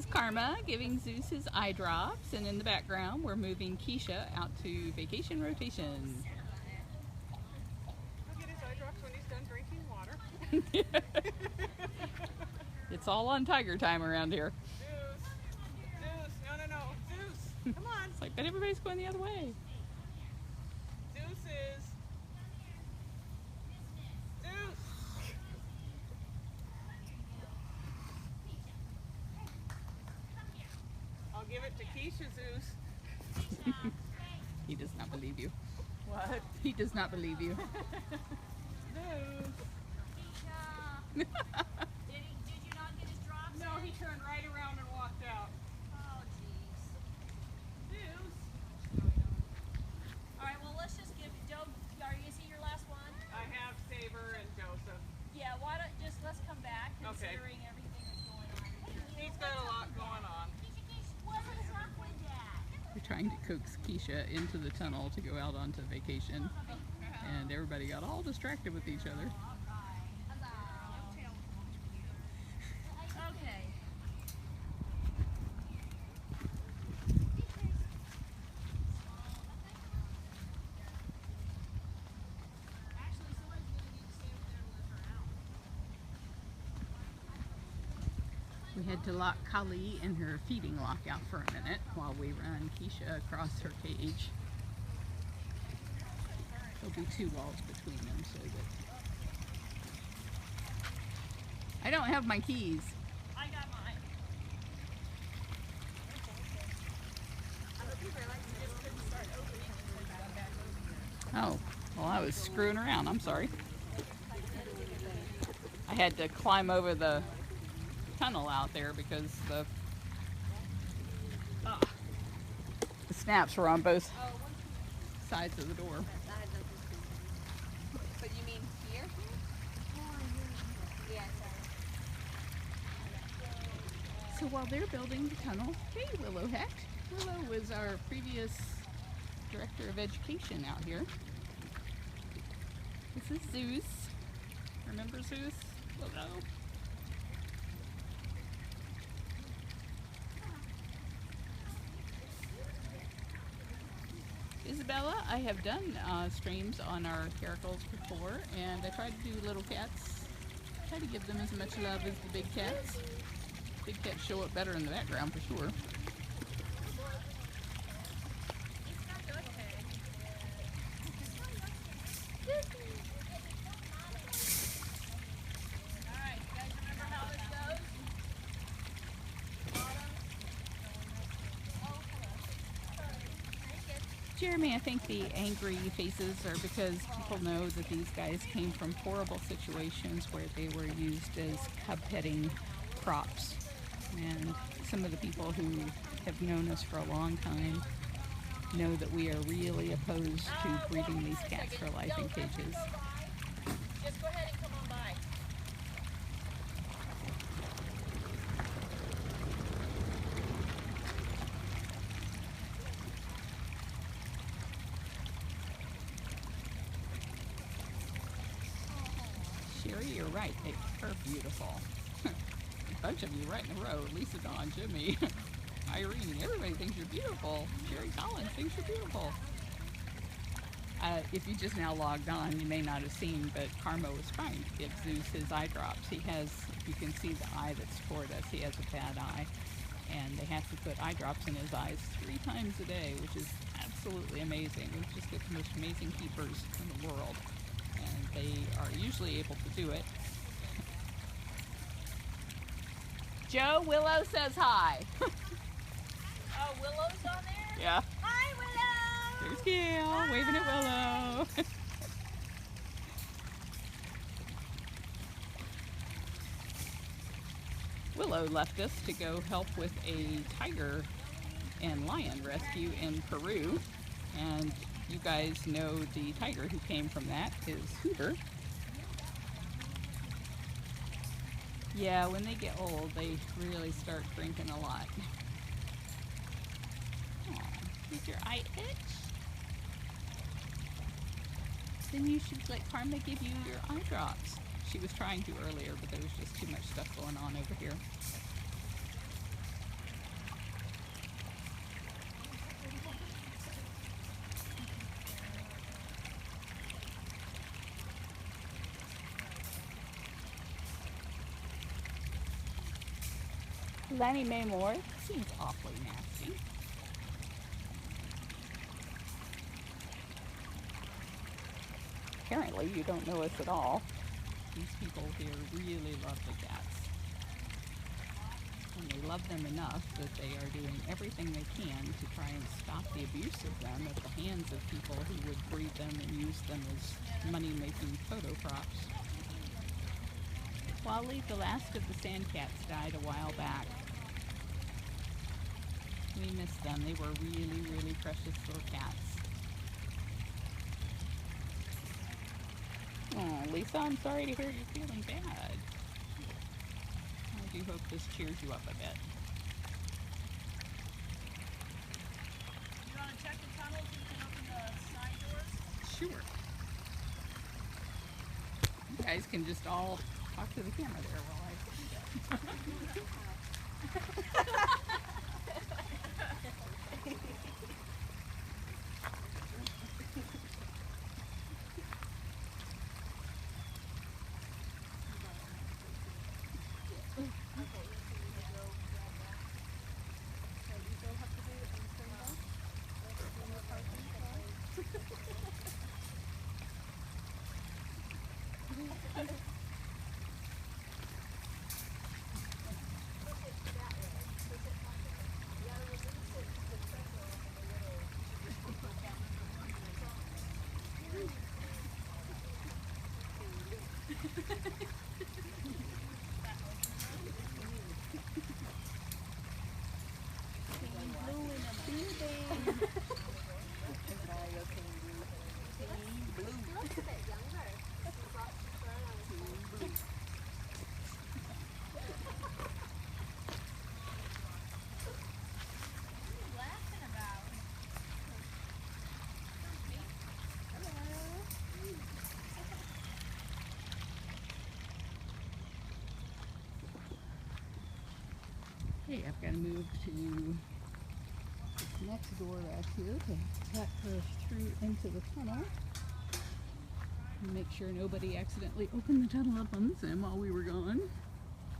is Karma giving Zeus his eye drops, and in the background we're moving Keisha out to vacation rotation. He'll get his eye drops when he's done drinking water. It's all on tiger time around here. Zeus! Zeus! No. Zeus! Come on! It's like, but everybody's going the other way. Zeus is... Zeus! I'll give it to Keisha, Zeus. He does not believe you. What? He does not believe you. Zeus! Did you not get his drops? No, he turned right around and walked out. Oh, jeez. Zeus! All right, well, let's just give Joe. Is he your last one? I have Saber and Joseph. Yeah. Why don't let's come back Okay. considering everything that's going on. He's got a lot going on. What is up with that? We're trying to coax Keisha into the tunnel to go out onto vacation, and everybody got all distracted with each other. Okay. Actually, somebody's going to need to stay over there and let her out. We had to lock Kali in her feeding lock out for a minute while we run Keisha across her cage. There'll be 2 walls between them so that... I don't have my keys. I got mine. Oh, well, I was screwing around. I'm sorry. I had to climb over the tunnel out there because the snaps were on both sides of the door. But you mean here? Yeah, So while they're building the tunnel, hey, Willow Hecht. Willow was our previous director of education out here. This is Zeus. Remember Zeus? Willow. Isabella, I have done streams on our caracals before, and I try to do little cats. Try to give them as much love as the big cats. Big cats show up better in the background for sure. Alright, you guys remember how this goes? Jeremy, I think the angry faces are because people know that these guys came from horrible situations where they were used as cub petting props. And some of the people who have known us for a long time know that we are really opposed to breeding these cats for life in cages. Just go ahead and come on by. Sherry, you're right. They are beautiful. A bunch of you right in a row. Lisa, Dawn, Jimmy, Irene. Everybody thinks you're beautiful. Sherry Collins thinks you're beautiful. If you just now logged on, you may not have seen, but Karma was trying to give Zeus his eye drops. He has, you can see the eye that's toward us. He has a bad eye, and they have to put eye drops in his eyes 3 times a day, which is absolutely amazing. We just get the most amazing keepers in the world, and they are usually able to do it. Joe, Willow says hi. Oh, Willow's on there? Yeah. Hi, Willow! There's Gail, waving at Willow. Willow left us to go help with a tiger and lion rescue in Peru. And you guys know the tiger who came from that is Hoover. Yeah, when they get old, they really start drinking a lot. Aw, did your eye itch? Then you should let Karma give you your eye drops. She was trying to earlier, but there was just too much stuff going on over here. Lenny Mae Moore seems awfully nasty. Apparently you don't know us at all. These people here really love the cats. And they love them enough that they are doing everything they can to try and stop the abuse of them at the hands of people who would breed them and use them as money-making photo props. Wally, the last of the sand cats, died a while back. We miss them. They were really, really precious little cats. Oh, Lisa, I'm sorry to hear you're feeling bad. I do hope this cheers you up a bit. You want to check the tunnels and open the side doors? Sure. You guys can just all talk to the camera there while I do that. Okay, I've got to move to this next door back here to cut her through into the tunnel. And make sure nobody accidentally opened the tunnel up on this end while we were gone.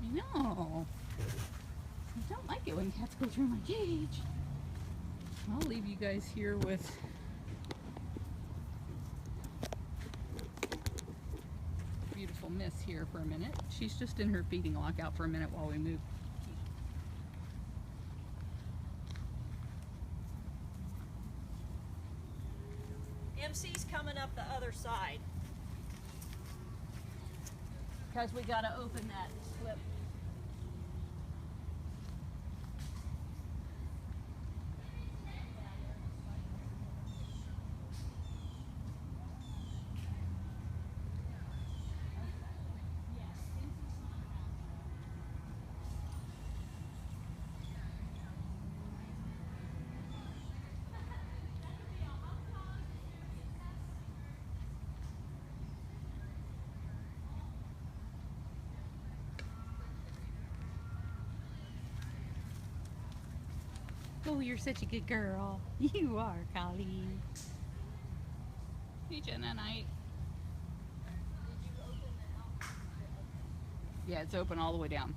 I know. I don't like it when cats go through my cage. I'll leave you guys here with beautiful Miss here for a minute. She's just in her feeding lockout for a minute while we move. MC's coming up the other side. Because we got to open that slip. Oh, you're such a good girl. You are, Colleen. Hey, Jenna Knight. Yeah, it's open all the way down.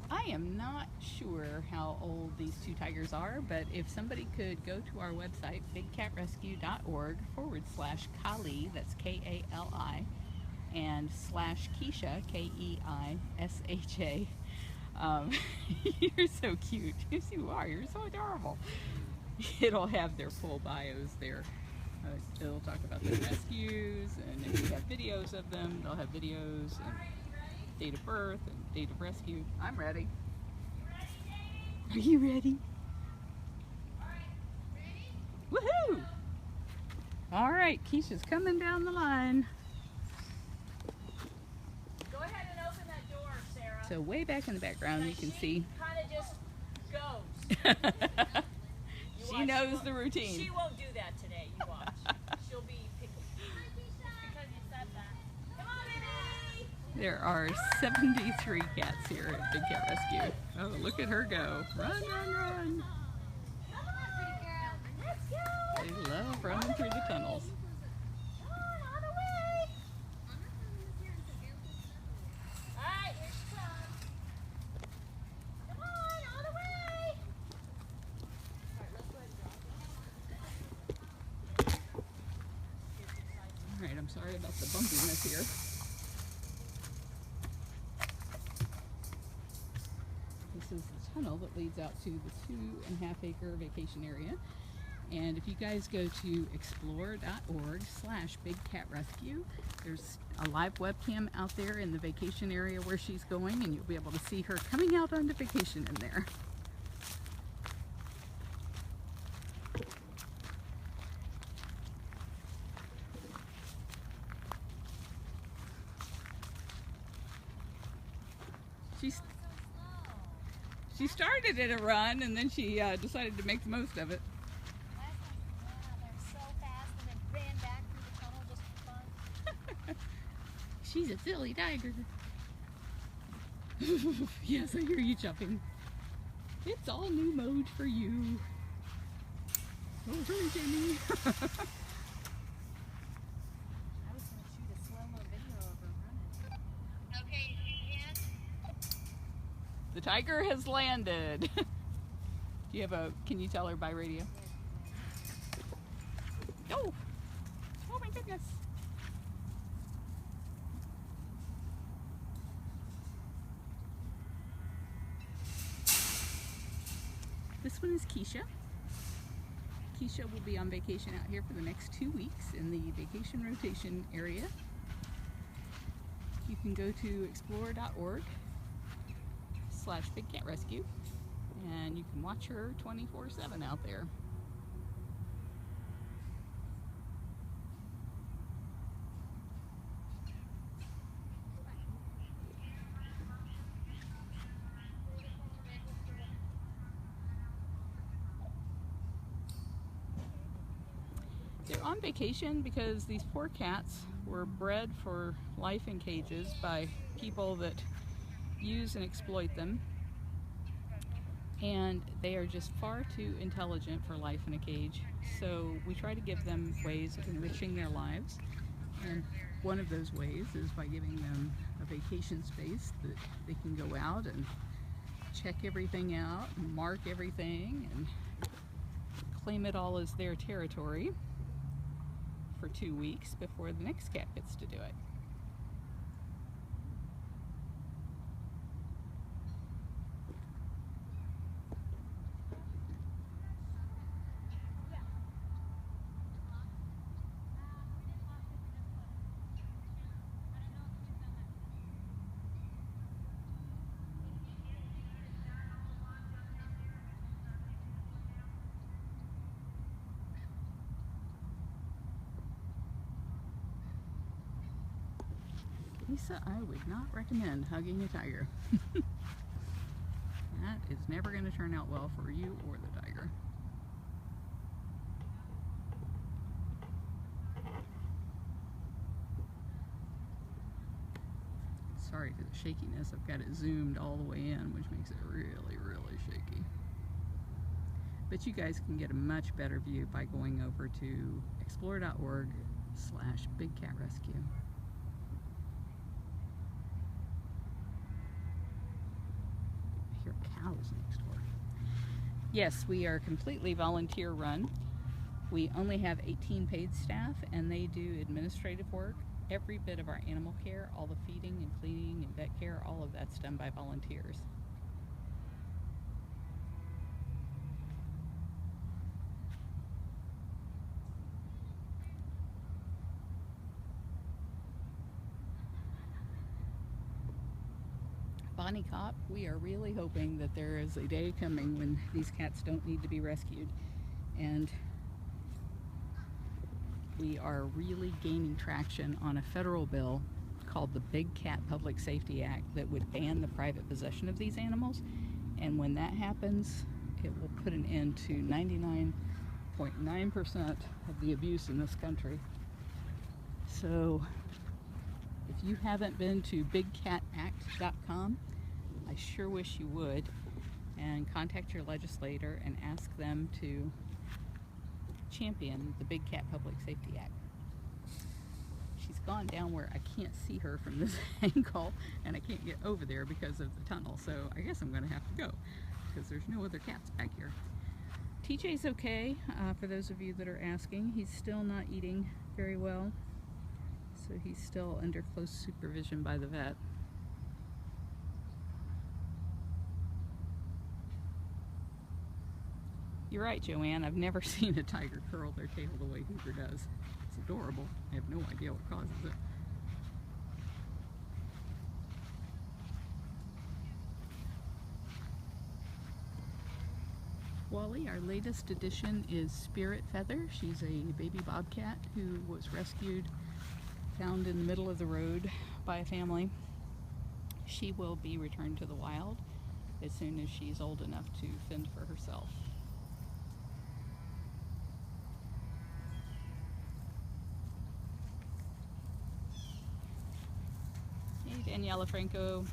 I am not sure how old these two tigers are, but if somebody could go to our website, bigcatrescue.org/Kali, that's K-A-L-I, and /Keisha, Keisha. You're so cute. Yes, you are. You're so adorable. It'll have their full bios there. It'll talk about the rescues, and if you have videos of them, they'll have videos and date of birth and date of rescue. I'm ready. Are you ready? Woohoo! All right, Keisha's coming down the line. Go ahead and open that door, Sarah. So way back in the background, you can see. Kind of just goes. She knows the routine. She won't do that today. You watch. She'll be picky. Because you said that. Come on, baby! There are 73 cats here at Big Cat Rescue. Oh, look at her go. Run, run, run. Come on, through the tunnels. Come on, all the way. All right, here she comes. Come on, all the way. All right, let's go ahead and drop it. Alright, I'm sorry about the bumpiness here. This is the tunnel that leads out to the 2.5 acre vacation area. And if you guys go to explore.org/bigcatrescue, there's a live webcam out there in the vacation area where she's going, and you'll be able to see her coming out onto vacation in there. She started at a run, and then she decided to make the most of it. They're so fast, and then ran back through the tunnel just for fun. She's a silly tiger. Yes, I hear you jumping. It's all new mode for you. Oh, hurry, Jimmy. I was going to shoot a slow-mo video of her running. Okay, is she in? The tiger has landed. Do you have a, can you tell her by radio? Oh, oh my goodness. This one is Keisha. Keisha will be on vacation out here for the next 2 weeks in the vacation rotation area. You can go to explore.org/bigcatrescue and you can watch her 24/7 out there. They're on vacation because these poor cats were bred for life in cages by people that use and exploit them, and they are just far too intelligent for life in a cage. So we try to give them ways of enriching their lives, and one of those ways is by giving them a vacation space that they can go out and check everything out and mark everything and claim it all as their territory for 2 weeks before the next cat gets to do it. Lisa, I would not recommend hugging a tiger. That is never going to turn out well for you or the tiger. Sorry for the shakiness. I've got it zoomed all the way in, which makes it really, really shaky. But you guys can get a much better view by going over to explore.org/bigcatrescue. Cows next door. Yes, we are completely volunteer run. We only have 18 paid staff, and they do administrative work. Every bit of our animal care, all the feeding and cleaning and vet care, all of that's done by volunteers. Bonnie Cop, we are really hoping that there is a day coming when these cats don't need to be rescued, and we are really gaining traction on a federal bill called the Big Cat Public Safety Act that would ban the private possession of these animals, and when that happens it will put an end to 99.9% of the abuse in this country. So if you haven't been to bigcatact.com, I sure wish you would, and contact your legislator and ask them to champion the Big Cat Public Safety Act. She's gone down where I can't see her from this angle, and I can't get over there because of the tunnel, so I guess I'm going to have to go because there's no other cats back here. TJ's okay, for those of you that are asking. He's still not eating very well, so he's still under close supervision by the vet. You're right, Joanne. I've never seen a tiger curl their tail the way Hoover does. It's adorable. I have no idea what causes it. Wally, our latest addition is Spirit Feather. She's a baby bobcat who was rescued, found in the middle of the road by a family. She will be returned to the wild as soon as she's old enough to fend for herself. Hey, Daniela Franco.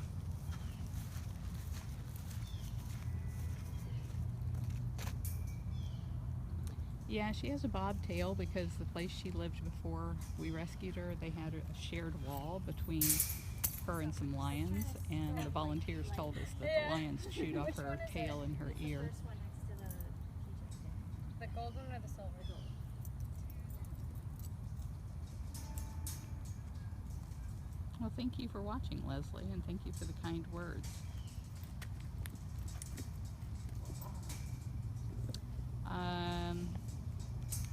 Yeah, she has a bobtail because the place she lived before we rescued her, they had a shared wall between her and some lions, and the volunteers told us that the lions chewed off her tail and her ear. The gold one or the silver? Well, thank you for watching, Leslie, and thank you for the kind words.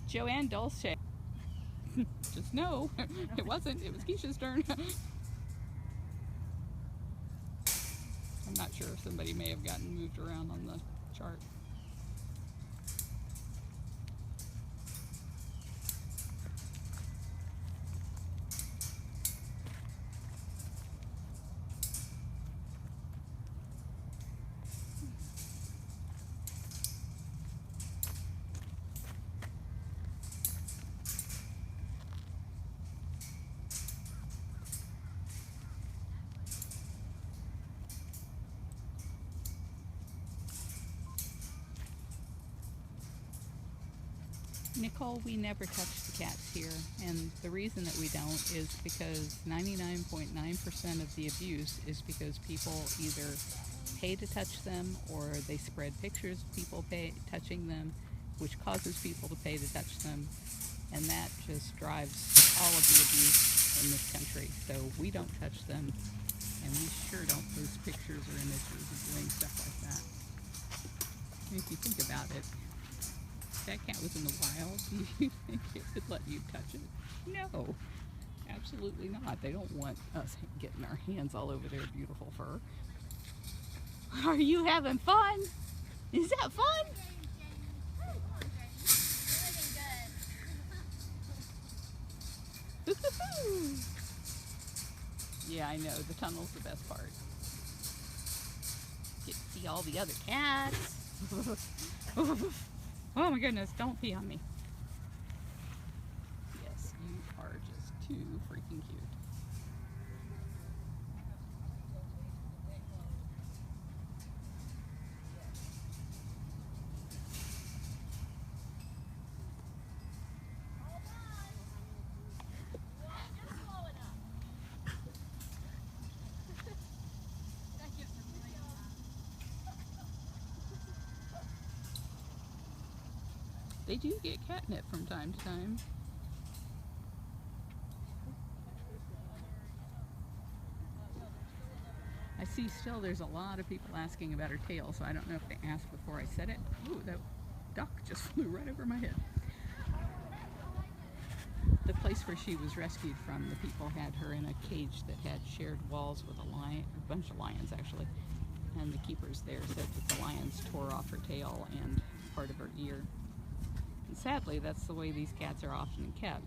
Joanne Dulce. Just no, it wasn't. It was Keisha's turn. I'm not sure if somebody may have gotten moved around on the chart. Nicole, we never touch the cats here, and the reason that we don't is because 99.9% of the abuse is because people either pay to touch them or they spread pictures of people touching them, which causes people to pay to touch them, and that just drives all of the abuse in this country. So we don't touch them, and we sure don't post pictures or images of doing stuff like that. And if you think about it, if that cat was in the wild, do you think it would let you touch it? No, absolutely not. They don't want us getting our hands all over their beautiful fur. Are you having fun? Is that fun? Yeah, I know. The tunnel's the best part. Get to see all the other cats. Oh my goodness, don't pee on me. Yes, you are just too freaking cute. They do get catnip from time to time. I see still there's a lot of people asking about her tail, so I don't know if they asked before I said it. Ooh, that duck just flew right over my head. The place where she was rescued from, the people had her in a cage that had shared walls with a bunch of lions actually, and the keepers there said that the lions tore off her tail and part of her ear. And sadly, that's the way these cats are often kept.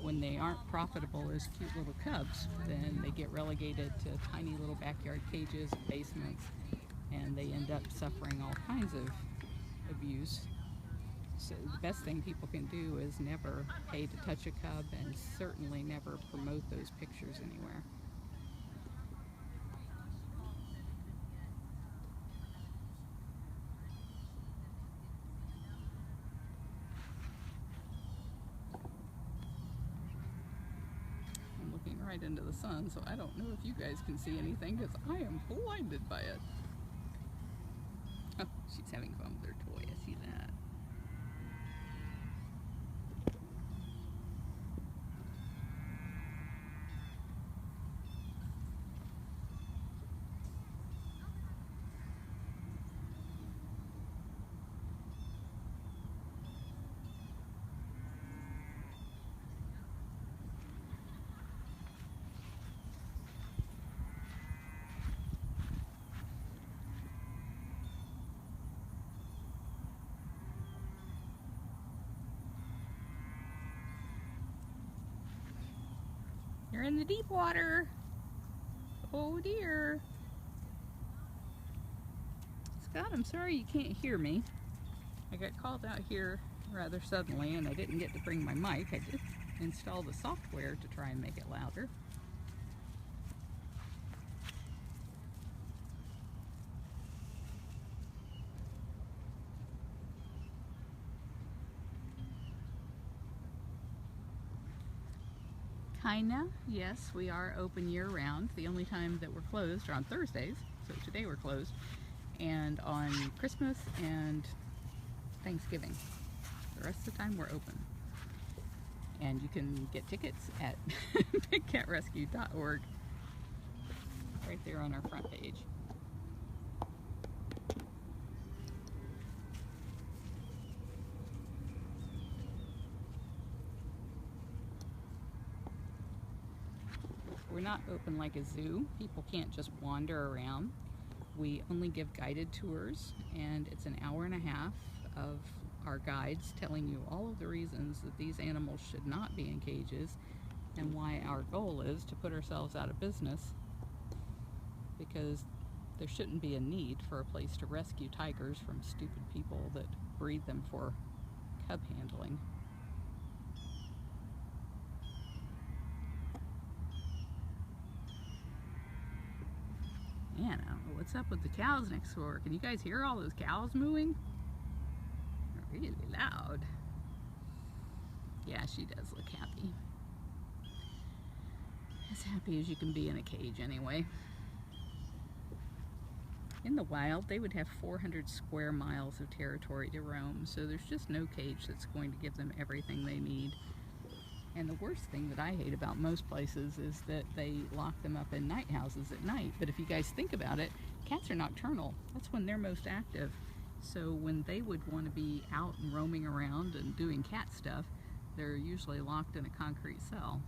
When they aren't profitable as cute little cubs, then they get relegated to tiny little backyard cages, basements, and they end up suffering all kinds of abuse. So the best thing people can do is never pay to touch a cub, and certainly never promote those pictures anywhere. right into the sun, so I don't know if you guys can see anything because I am blinded by it. Oh, she's having fun with her toy. I see that. You're in the deep water. Oh dear. Scott, I'm sorry you can't hear me. I got called out here rather suddenly and I didn't get to bring my mic. I did install the software to try and make it louder. Kinda, yes, we are open year-round. The only time that we're closed are on Thursdays, so today we're closed, and on Christmas and Thanksgiving. The rest of the time we're open. And you can get tickets at bigcatrescue.org, right there on our front page. We're not open like a zoo. People can't just wander around. We only give guided tours, and it's an hour and a half of our guides telling you all of the reasons that these animals should not be in cages and why our goal is to put ourselves out of business, because there shouldn't be a need for a place to rescue tigers from stupid people that breed them for cub handling. Man, I don't know what's up with the cows next door. Can you guys hear all those cows mooing? They're really loud. Yeah, she does look happy. As happy as you can be in a cage anyway. In the wild, they would have 400 square miles of territory to roam, so there's just no cage that's going to give them everything they need. And the worst thing that I hate about most places is that they lock them up in night houses at night. But if you guys think about it, cats are nocturnal. That's when they're most active. So when they would want to be out and roaming around and doing cat stuff, they're usually locked in a concrete cell.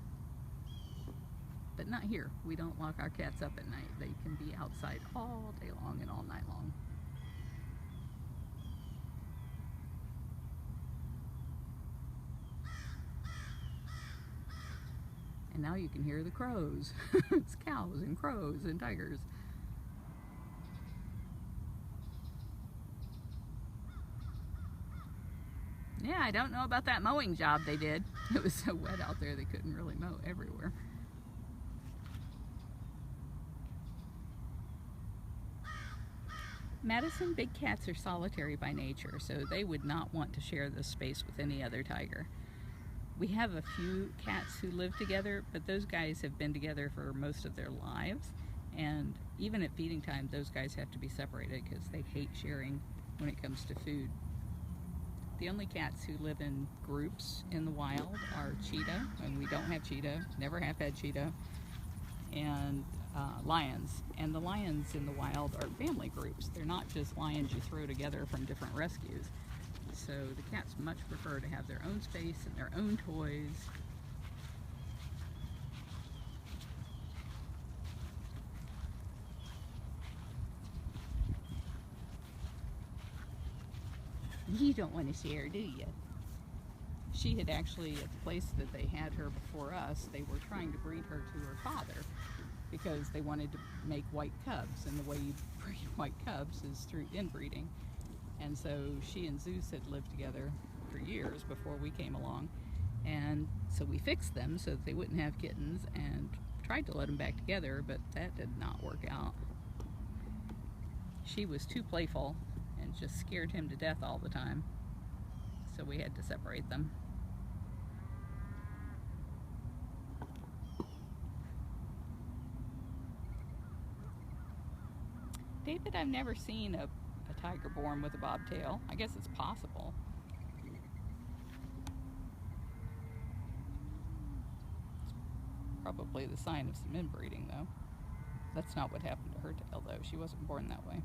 But not here. We don't lock our cats up at night. They can be outside all day long and all night long. And now you can hear the crows. It's cows and crows and tigers. Yeah, I don't know about that mowing job they did. It was so wet out there they couldn't really mow everywhere. Madison big cats are solitary by nature, so they would not want to share this space with any other tiger. We have a few cats who live together, but those guys have been together for most of their lives, and even at feeding time, those guys have to be separated because they hate sharing when it comes to food. The only cats who live in groups in the wild are cheetah, and we don't have cheetah, never have had cheetah, and lions. And the lions in the wild are family groups. They're not just lions you throw together from different rescues. So the cats much prefer to have their own space and their own toys. You don't want to share, do you? She had actually, at the place that they had her before us, they were trying to breed her to her father because they wanted to make white cubs, and the way you breed white cubs is through inbreeding. And so she and Zeus had lived together for years before we came along, and so we fixed them so that they wouldn't have kittens and tried to let them back together, but that did not work out. She was too playful and just scared him to death all the time, so we had to separate them. David, I've never seen a tiger born with a bobtail. I guess it's possible. It's probably the sign of some inbreeding, though. That's not what happened to her tail, though. She wasn't born that way.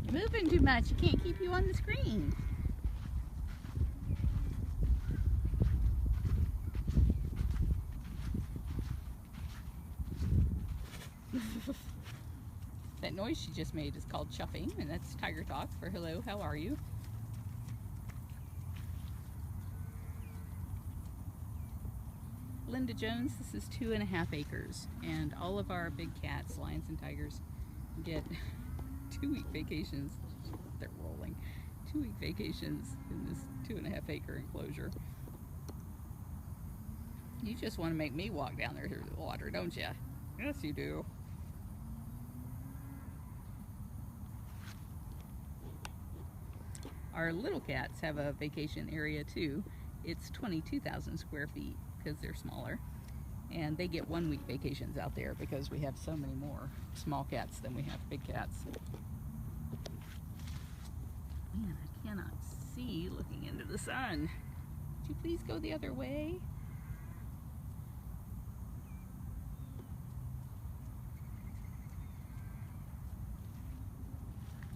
You're moving too much. You can't keep you on the screen. That noise she just made is called chuffing, and that's tiger talk for hello, how are you? Linda Jones, this is 2.5 acres, and all of our big cats, lions and tigers, get 2-week vacations. They're rolling. 2-week vacations in this 2.5 acre enclosure. You just want to make me walk down there through the water, don't you? Yes, you do. Our little cats have a vacation area too. It's 22,000 square feet because they're smaller. And they get 1-week vacations out there because we have so many more small cats than we have big cats. Man, I cannot see looking into the sun. Would you please go the other way?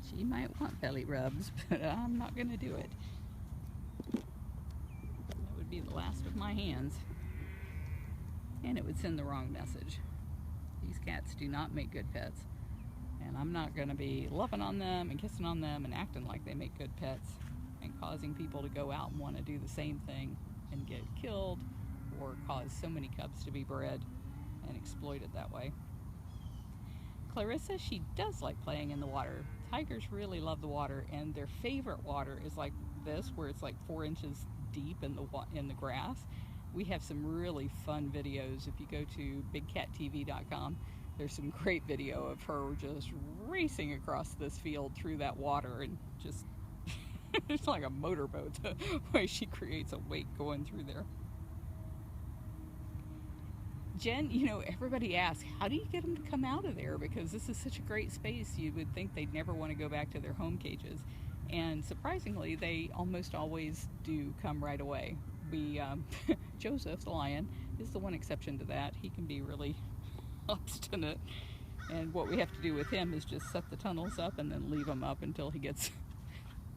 She might want belly rubs, but I'm not going to do it. That would be the last of my hands. And it would send the wrong message. These cats do not make good pets. And I'm not going to be loving on them and kissing on them and acting like they make good pets and causing people to go out and want to do the same thing and get killed or cause so many cubs to be bred and exploited that way. Clarissa, she does like playing in the water. Tigers really love the water, and their favorite water is like this, where it's like 4 inches deep in the grass. We have some really fun videos. If you go to bigcattv.com, there's some great video of her just racing across this field through that water, and just it's like a motorboat the way she creates a wake going through there. Jen, you know, everybody asks, how do you get them to come out of there? Because this is such a great space. You would think they'd never want to go back to their home cages. And surprisingly, they almost always do come right away. Joseph, the lion, is the one exception to that. He can be really obstinate. And what we have to do with him is just set the tunnels up and then leave him up until he gets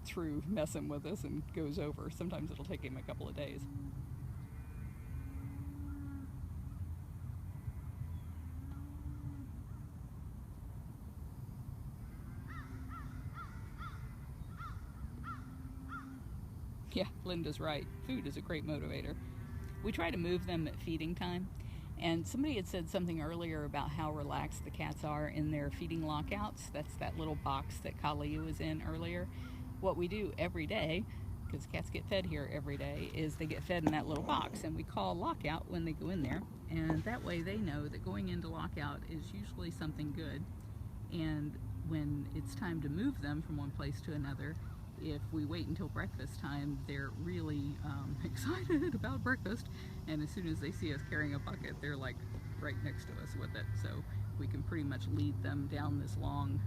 through messing with us and goes over. Sometimes it'll take him a couple of days. Yeah, Linda's right. Food is a great motivator. We try to move them at feeding time. And somebody had said something earlier about how relaxed the cats are in their feeding lockouts. That's that little box that Kali was in earlier. What we do every day, because cats get fed here every day, is they get fed in that little box. And we call lockout when they go in there. And that way they know that going into lockout is usually something good. And when it's time to move them from one place to another, if we wait until breakfast time, they're really excited about breakfast, and as soon as they see us carrying a bucket, they're like right next to us with it. So we can pretty much lead them down this long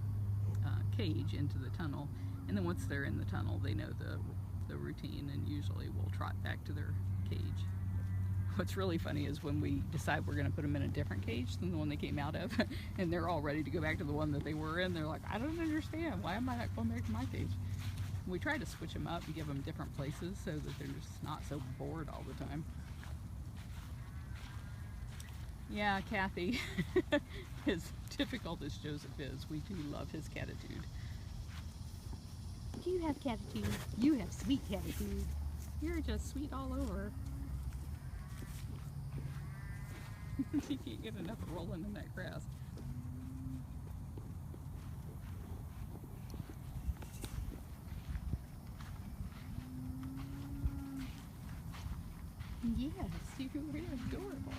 cage into the tunnel, and then once they're in the tunnel, they know the routine, and usually will trot back to their cage. What's really funny is when we decide we're going to put them in a different cage than the one they came out of, and they're all ready to go back to the one that they were in. They're like, I don't understand. Why am I not going back to my cage? We try to switch them up and give them different places so that they're just not so bored all the time. Yeah, Kathy, as difficult as Joseph is, we do love his catitude. You have catitude. You have sweet catitude. You're just sweet all over. You can't get enough rolling in that grass. Yes, you're adorable.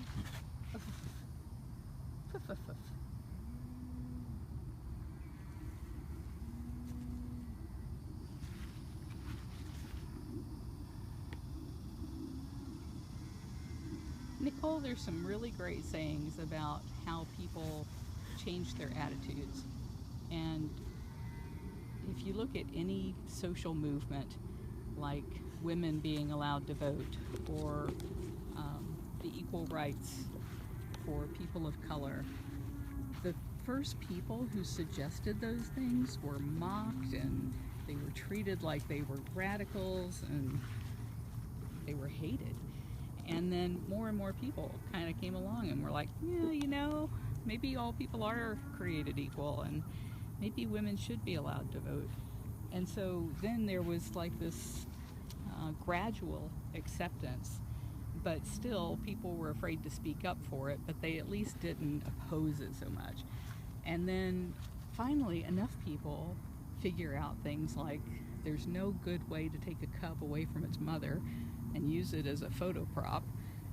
Nicole, there's some really great sayings about how people change their attitudes. And if you look at any social movement, like women being allowed to vote, or the equal rights for people of color, the first people who suggested those things were mocked, and they were treated like they were radicals, and they were hated. And then more and more people kind of came along and were like, yeah, you know, maybe all people are created equal, and maybe women should be allowed to vote. And so then there was like this gradual acceptance, but still people were afraid to speak up for it, but they at least didn't oppose it so much. And then finally enough people figure out things like there's no good way to take a cub away from its mother and use it as a photo prop.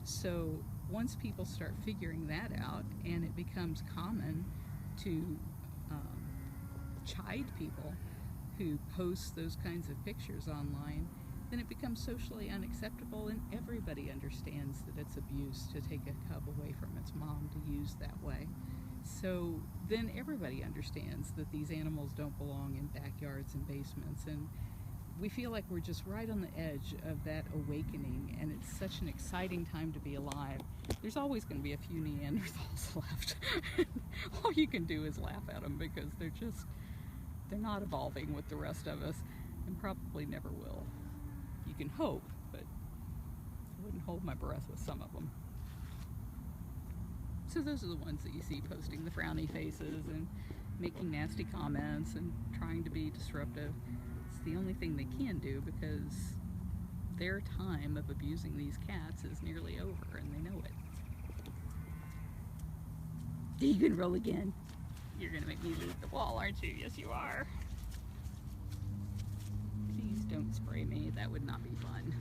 So once people start figuring that out, and it becomes common to chide people who post those kinds of pictures online, then it becomes socially unacceptable, and everybody understands that it's abuse to take a cub away from its mom to use that way. So then everybody understands that these animals don't belong in backyards and basements, and we feel like we're just right on the edge of that awakening, and it's such an exciting time to be alive. There's always going to be a few Neanderthals left. All you can do is laugh at them, because they're not evolving with the rest of us, and probably never will. You can hope, but I wouldn't hold my breath with some of them. So those are the ones that you see posting the frowny faces and making nasty comments and trying to be disruptive. It's the only thing they can do, because their time of abusing these cats is nearly over, and they know it. You can roll again. You're gonna make me leave the wall, aren't you? Yes, you are. Please don't spray me. That would not be fun.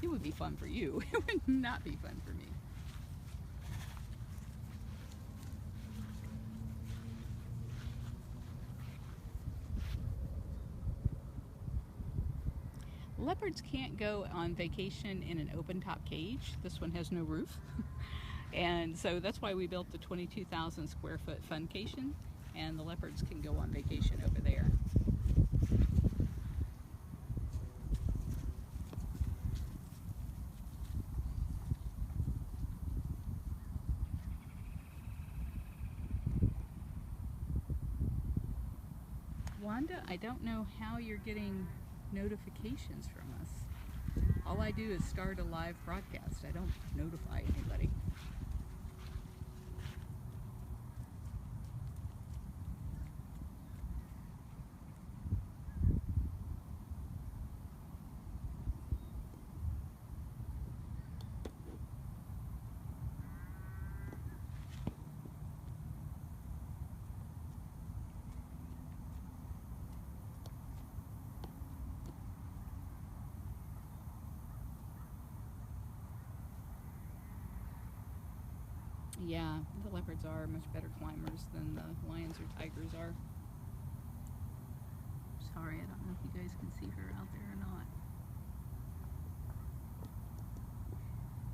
It would be fun for you. It would not be fun for me. Leopards can't go on vacation in an open-top cage. This one has no roof. And so that's why we built the 22,000 square foot funcation, and the leopards can go on vacation over there. Wanda, I don't know how you're getting notifications from us. All I do is start a live broadcast. I don't notify anybody. Yeah, the leopards are much better climbers than the lions or tigers are. Sorry, I don't know if you guys can see her out there or not.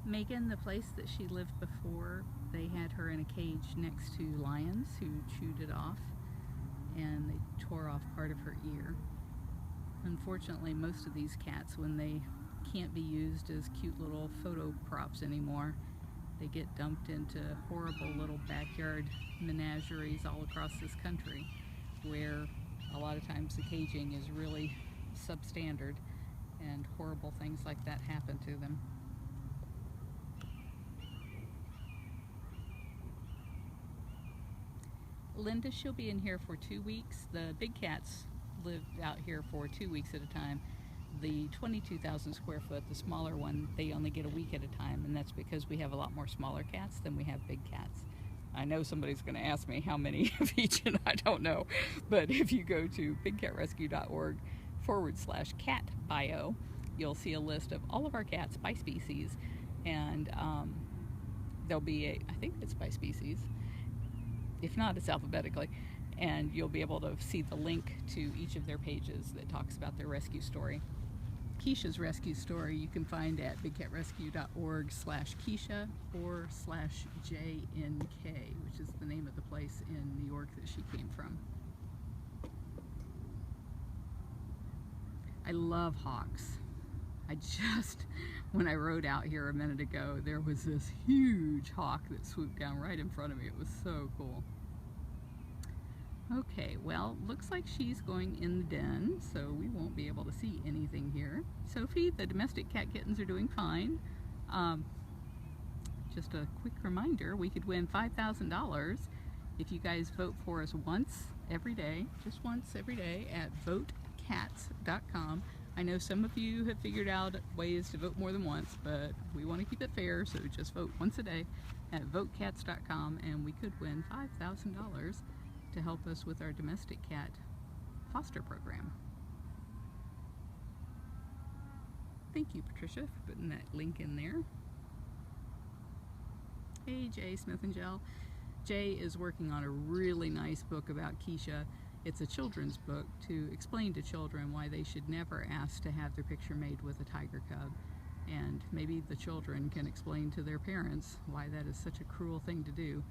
Megan, the place that she lived before, they had her in a cage next to lions who chewed it off, and they tore off part of her ear. Unfortunately, most of these cats, when they can't be used as cute little photo props anymore, they get dumped into horrible little backyard menageries all across this country, where a lot of times the caging is really substandard and horrible things like that happen to them. Linda, she'll be in here for 2 weeks. The big cats live out here for 2 weeks at a time, The 22,000 square foot, the smaller one, they only get a week at a time, and that's because we have a lot more smaller cats than we have big cats. I know somebody's going to ask me how many of each, and I don't know, but if you go to bigcatrescue.org/cat bio, you'll see a list of all of our cats by species, and there'll be I think it's by species. If not, it's alphabetically, and you'll be able to see the link to each of their pages that talks about their rescue story. Keisha's rescue story you can find at bigcatrescue.org/Keisha or /JNK, which is the name of the place in New York that she came from. I love hawks. When I rode out here a minute ago, there was this huge hawk that swooped down right in front of me. It was so cool. Okay, well, looks like she's going in the den, so we won't be able to see anything here. Sophie, the domestic cat kittens are doing fine. Just a quick reminder, we could win $5,000 if you guys vote for us once every day, just once every day at votecats.com. I know some of you have figured out ways to vote more than once, but we want to keep it fair, so just vote once a day at votecats.com, and we could win $5,000 to help us with our domestic cat foster program. Thank you, Patricia, for putting that link in there. Hey, Jay Smith and Gel. Jay is working on a really nice book about Keisha. It's a children's book to explain to children why they should never ask to have their picture made with a tiger cub. And maybe the children can explain to their parents why that is such a cruel thing to do.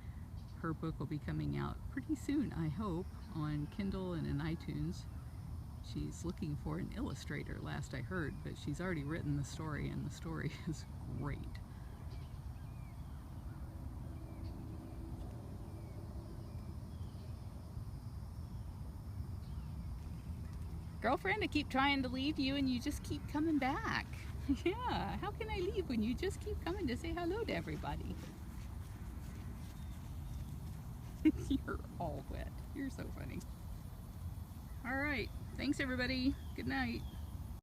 Her book will be coming out pretty soon, I hope, on Kindle and in iTunes. She's looking for an illustrator, last I heard, but she's already written the story, and the story is great. Girlfriend, I keep trying to leave you and you just keep coming back. Yeah, how can I leave when you just keep coming to say hello to everybody? You're all wet. You're so funny. All right. Thanks, everybody. Good night.